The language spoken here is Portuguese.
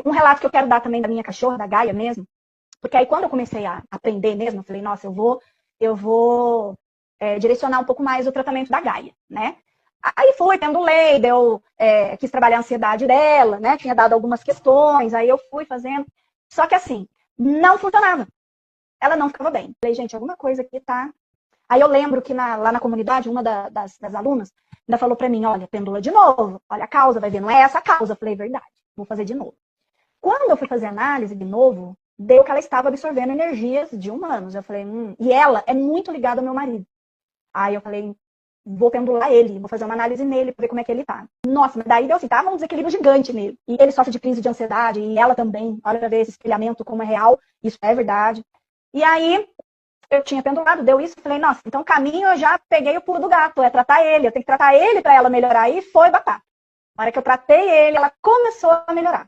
E um relato que eu quero dar também da minha cachorra, da Gaia mesmo, porque aí quando eu comecei a aprender mesmo, eu falei, nossa, eu vou direcionar um pouco mais o tratamento da Gaia, né? Aí fui tendo lei, quis trabalhar a ansiedade dela, né? Tinha dado algumas questões, aí eu fui fazendo. Só que assim, não funcionava. Ela não ficava bem. Falei, gente, alguma coisa aqui tá. Aí eu lembro que lá na comunidade, uma das alunas ainda falou pra mim, olha, pêndula de novo, olha a causa, vai ver, não é essa a causa. Eu falei, verdade, vou fazer de novo. Quando eu fui fazer análise de novo, deu que ela estava absorvendo energias de humanos. Eu falei, e ela é muito ligada ao meu marido. Aí eu falei, vou pendular ele, vou fazer uma análise nele pra ver como é que ele tá. Nossa, mas daí deu assim, tava um desequilíbrio gigante nele. E ele sofre de crise de ansiedade, e ela também. Olha pra ver esse espelhamento como é real, isso é verdade. E aí, eu tinha pendurado, deu isso, falei, nossa, então o caminho eu já peguei o pulo do gato, é tratar ele, eu tenho que tratar ele pra ela melhorar. E foi batata. Na hora que eu tratei ele, ela começou a melhorar.